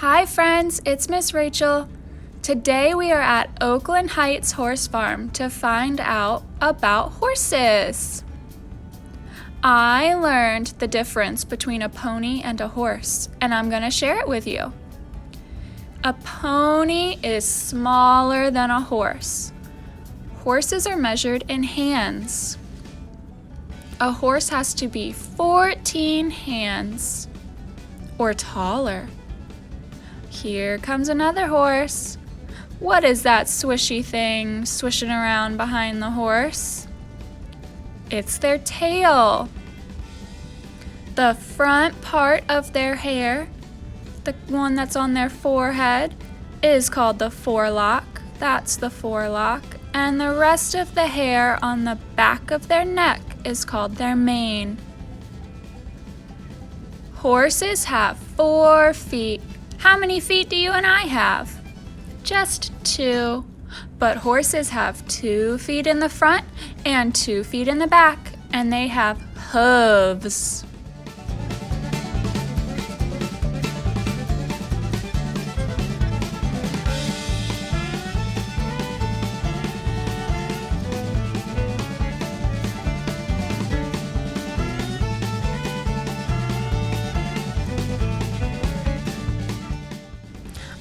Hi friends, it's Miss Rachel. Today we are at Oakland Heights Horse Farm to find out about horses. I learned the difference between a pony and a horse, and I'm going to share it with you. A pony is smaller than a horse. Horses are measured in hands. A horse has to be 14 hands or taller. Here comes another horse. What is that swishy thing swishing around behind the horse? It's their tail. The front part of their hair, the one that's on their forehead, is called the forelock. That's the forelock. And the rest of the hair on the back of their neck is called their mane. Horses have 4 feet. How many feet do you and I have? Just 2. But horses have 2 feet in the front and 2 feet in the back, and they have hooves.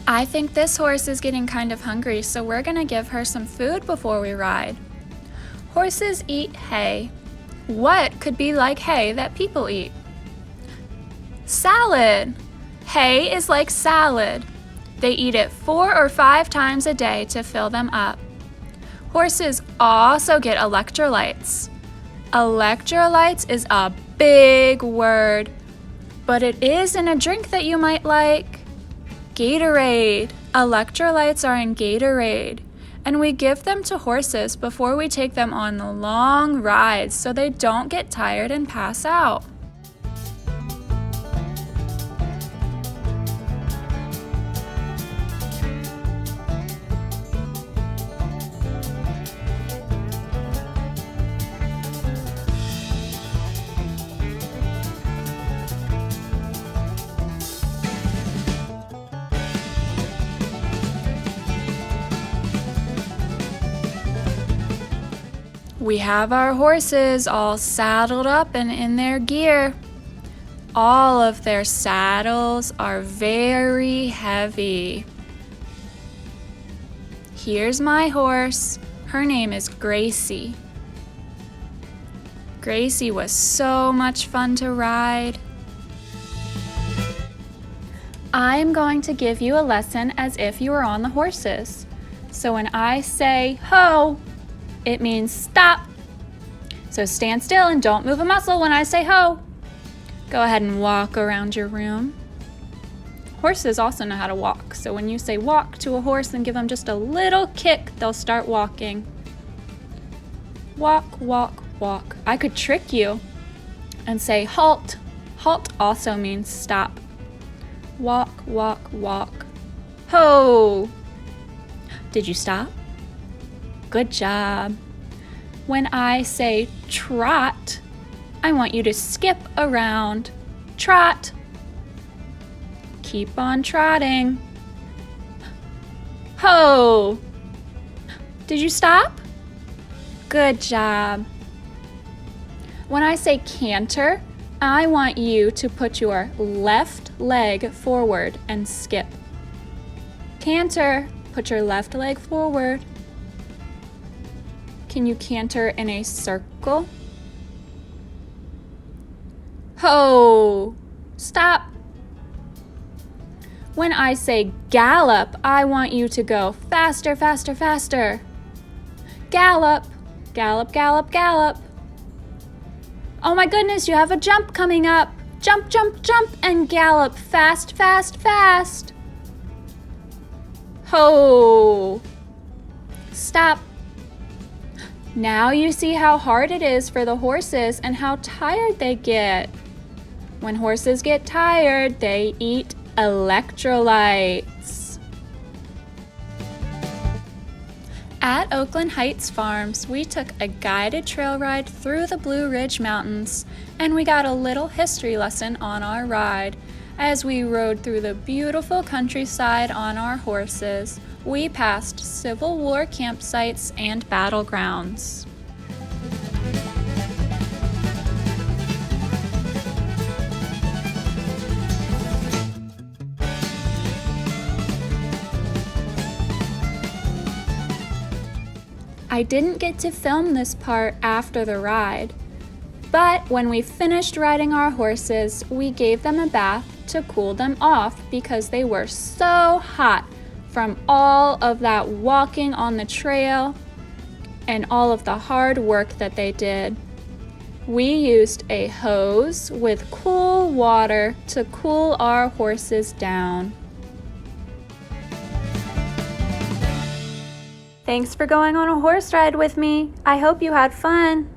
I think this horse is getting kind of hungry, so we're going to give her some food before we ride. Horses eat hay. What could be like hay that people eat? Salad. Hay is like salad. They eat it 4 or 5 times a day to fill them up. Horses also get electrolytes. Electrolytes is a big word, but it is in a drink that you might like. Gatorade. Electrolytes are in Gatorade, and we give them to horses before we take them on the long rides so they don't get tired and pass out. We have our horses all saddled up and in their gear. All of their saddles are very heavy. Here's my horse. Her name is Gracie. Gracie was so much fun to ride. I'm going to give you a lesson as if you were on the horses. So when I say ho, it means stop. So stand still and don't move a muscle when I say ho. Go ahead and walk around your room. Horses also know how to walk. So when you say walk to a horse and give them just a little kick, they'll start walking. Walk, walk, walk. I could trick you and say halt. Halt also means stop. Walk, walk, walk. Ho! Did you stop? Good job. When I say trot, I want you to skip around. Trot. Keep on trotting. Ho! Did you stop? Good job. When I say canter, I want you to put your left leg forward and skip. Canter. Put your left leg forward. Can you canter in a circle? Ho! Stop. When I say gallop, I want you to go faster, faster, faster. Gallop, gallop, gallop, gallop. Oh my goodness, you have a jump coming up. Jump, jump, jump, and gallop fast, fast, fast. Ho! Stop. Now you see how hard it is for the horses and how tired they get. When horses get tired, they eat electrolytes. At Oakland Heights Farms, we took a guided trail ride through the Blue Ridge Mountains, and we got a little history lesson on our ride. As we rode through the beautiful countryside on our horses, we passed Civil War campsites and battlegrounds. I didn't get to film this part after the ride, but when we finished riding our horses, we gave them a bath to cool them off because they were so hot from all of that walking on the trail and all of the hard work that they did. We used a hose with cool water to cool our horses down. Thanks for going on a horse ride with me. I hope you had fun.